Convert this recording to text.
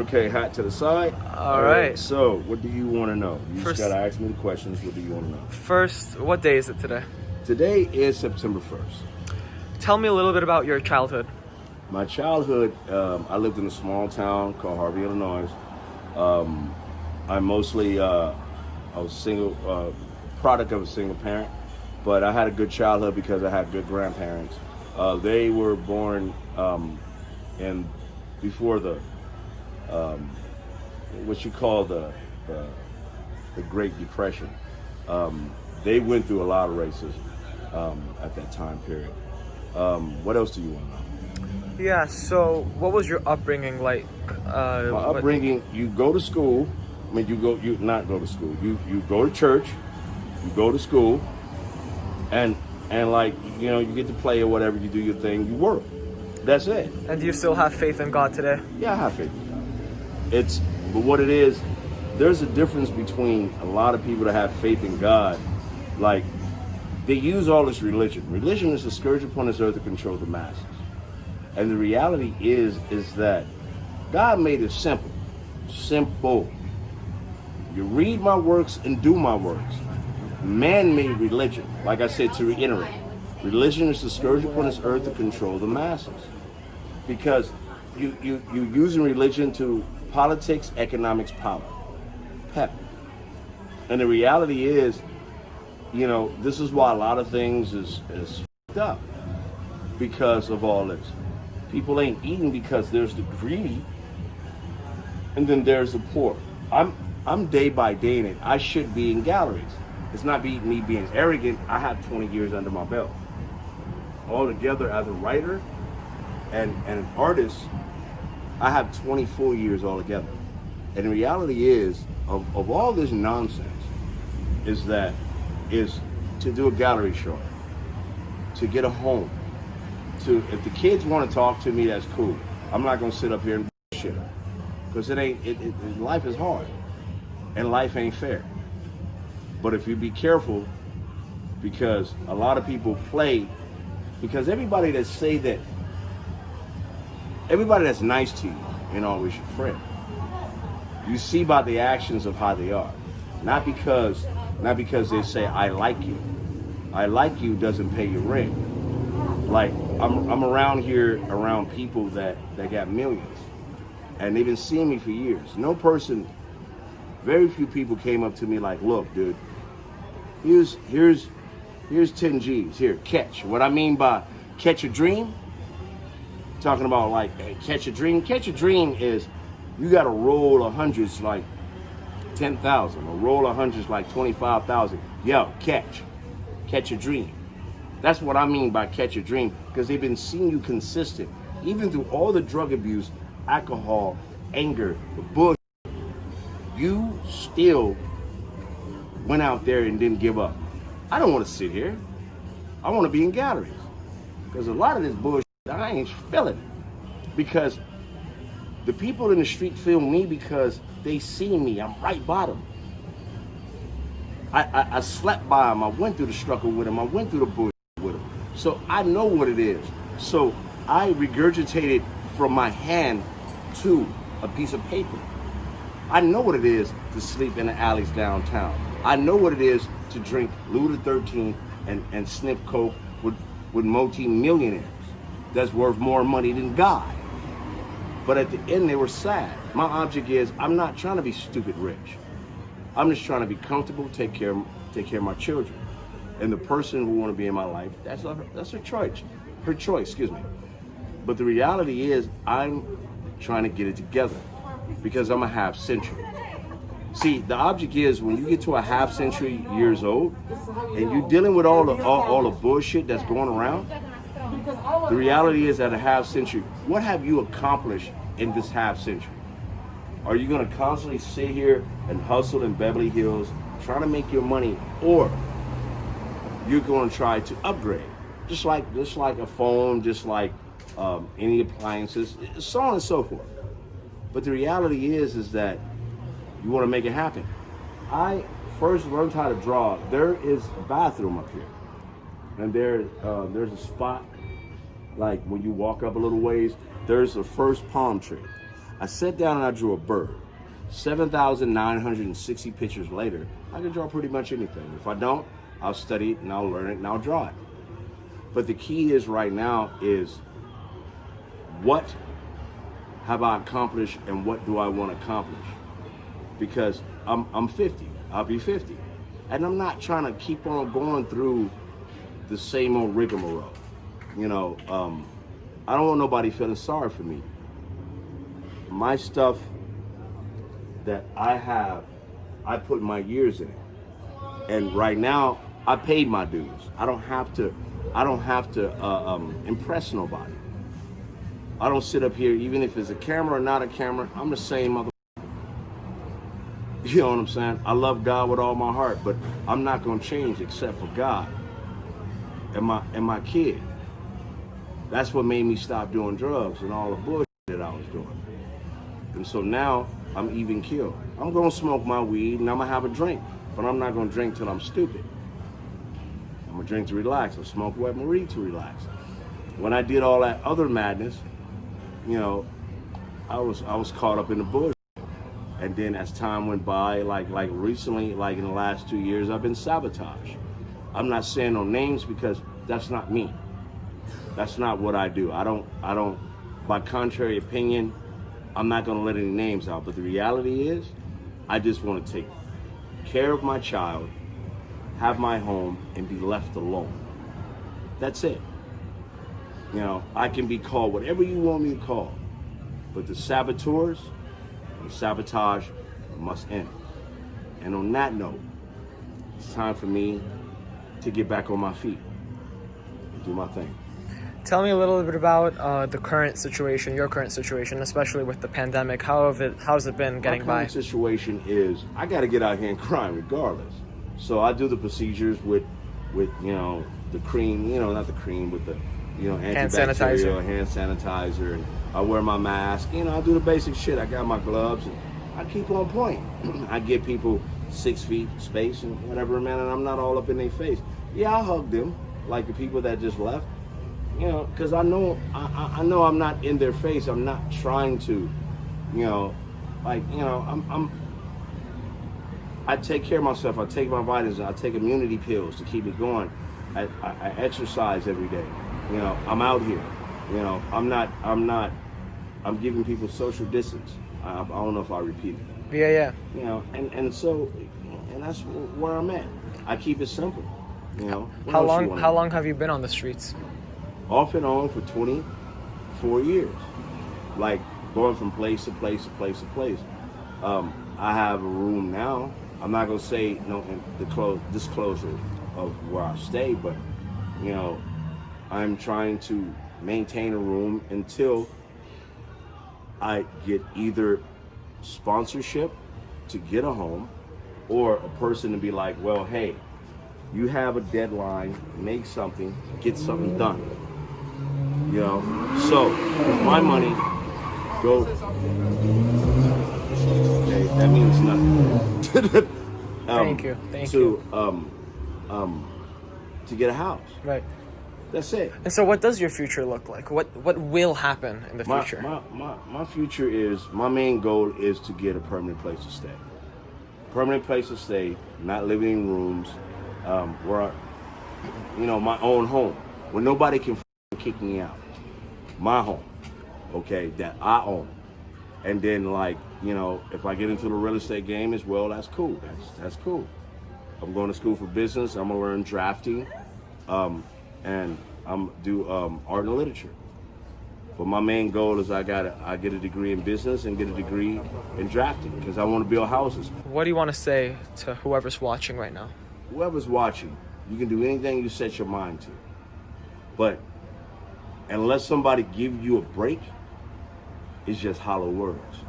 Okay, hat to the side. All right. So, what do you want to know? You First- just gotta ask me the questions. What do you want to know? First, what day is it today? Today is September 1st. Tell me a little bit about your childhood. My childhood, I lived in a small town called Harvey, Illinois. I mostly, I was single, product of a single parent, but I had a good childhood because I had good grandparents. They were born in before the what you call the Great Depression. They went through a lot of racism at that time period. What else do you want to know? Yeah, so what was your upbringing like? My upbringing, you go to school. I mean, you not go to school. You go to church, you go to school, and like, you know, you get to play or whatever, you do your thing, you work. That's it. And do you still have faith in God today? Yeah, I have faith in God. But what it is, there's a difference between a lot of people that have faith in God. Like, they use all this religion. Religion is a scourge upon this earth to control the masses. And the reality is that God made it simple. Simple. You read my works and do my works. Man-made religion, like I said, to reiterate, religion is the scourge upon this earth to control the masses. Because you using religion to politics, economics, power. Pep. And the reality is, you know, this is why a lot of things is f***ed up because of all this. People ain't eating because there's the greedy, and then there's the poor. I'm day by day in it. I should be in galleries. It's not me being arrogant. I have 20 years under my belt. Altogether, as a writer and an artist, I have 24 years altogether. And the reality is, of all this nonsense, is to do a gallery show, to get a home, if the kids want to talk to me, that's cool. I'm not gonna sit up here and bullshit them, because life is hard, and life ain't fair. But if you be careful, because a lot of people play, because everybody that say that, everybody that's nice to you ain't always your friend. You see by the actions of how they are, not because they say I like you. I like you doesn't pay your rent. Like, I'm around here around people that got millions, and they've been seeing me for years. Very few people came up to me like, look, dude, here's 10 G's, here, catch. What I mean by catch a dream, talking about like, hey, catch a dream. Catch a dream is you got to roll of hundreds like 10,000, or roll of hundreds like 25,000. Yo, catch a dream. That's what I mean by catch a dream, because they've been seeing you consistent, even through all the drug abuse, alcohol, anger, the bullshit. You still went out there and didn't give up. I don't want to sit here. I want to be in galleries, because a lot of this bullshit, I ain't feeling it. Because the people in the street feel me because they see me. I'm right bottom. I slept by them. I went through the struggle with them. I went through the bullshit with them. So I know what it is. So I regurgitated from my hand to a piece of paper. I know what it is to sleep in the alleys downtown. I know what it is to drink Louis XIII and sniff coke with multi-millionaires that's worth more money than God. But at the end, they were sad. My object is, I'm not trying to be stupid rich. I'm just trying to be comfortable, take care of my children. And the person who want to be in my life, that's her choice. Her choice, excuse me. But the reality is, I'm trying to get it together, because I'm a half century. See, the object is, when you get to a half century years old, and you're dealing with all the bullshit that's going around, the reality is, at a half century, what have you accomplished in this half century? Are you going to constantly sit here and hustle in Beverly Hills, trying to make your money, or you're going to try to upgrade, just like a phone, just like any appliances, so on and so forth. But the reality is that you want to make it happen. I first learned how to draw. There is a bathroom up here, and there's a spot, like when you walk up a little ways, there's the first palm tree. I sat down and I drew a bird. 7,960 pictures later, I can draw pretty much anything. If I don't, I'll study it and I'll learn it and I'll draw it. But the key is right now is what have I accomplished and what do I want to accomplish? Because I'm 50, I'll be 50. And I'm not trying to keep on going through the same old rigmarole. You know, I don't want nobody feeling sorry for me. My stuff that I have, I put my years in it. And right now, I paid my dues. I don't have to impress nobody. I don't sit up here, even if it's a camera or not a camera, I'm the same mother. You know what I'm saying? I love God with all my heart, but I'm not gonna change except for God and my kid. That's what made me stop doing drugs and all the bullshit that I was doing. And so now I'm even keeled. I'm gonna smoke my weed and I'm gonna have a drink, but I'm not gonna drink till I'm stupid. I'm gonna drink to relax. I'll smoke wet Marie to relax. When I did all that other madness, you know, I was caught up in the bullshit. And then as time went by, like recently, like in the last 2 years, I've been sabotaged. I'm not saying no names because that's not me. That's not what I do. I don't, by contrary opinion, I'm not gonna let any names out. But the reality is, I just wanna take care of my child, have my home, and be left alone. That's it. You know, I can be called whatever you want me to call. But the saboteurs, the sabotage must end. And on that note, it's time for me to get back on my feet and do my thing. Tell me a little bit about the current situation, your current situation, especially with the pandemic. How's it been getting by? My current situation is I got to get out here and grind regardless. So I do the procedures with you know, the cream, you know, not the cream, with the, you know, antibacterial hand sanitizer, and I wear my mask. You know, I do the basic shit. I got my gloves, and I keep on point. I give people 6 feet space and whatever, man, and I'm not all up in their face. Yeah, I hug them like the people that just left. You know, because I know I'm not in their face. I'm not trying to, you know, like, you know, I take care of myself. I take my vitamins. I take immunity pills to keep it going. I exercise every day. You know, I'm out here. You know, I'm giving people social distance. I don't know if I repeated that. Yeah. You know, and so that's where I'm at. I keep it simple. You know. How long have you been on the streets? Off and on for 24 years. Like going from place to place to place to place. I have a room now. I'm not gonna say no disclosure of where I stay, but you know, I'm trying to maintain a room until I get either sponsorship to get a home, or a person to be like, well, hey, you have a deadline, make something, get something done. You know, so if my money go, okay, that means nothing. Thank you. To get a house. Right. That's it. And so what does your future look like? What will happen in the future? My future is, my main goal is to get a permanent place to stay. Permanent place to stay, not living in rooms, where, you know, my own home, where nobody can kick me out. My home, okay, that I own. And then, like, you know, if I get into the real estate game as well, that's cool. That's cool. I'm going to school for business. I'm gonna learn drafting, and I'm do art and literature. But my main goal is I get a degree in business and get a degree in drafting, because I want to build houses. What do you want to say to whoever's watching right now? Whoever's watching, you can do anything you set your mind to. But unless somebody give you a break, it's just hollow words.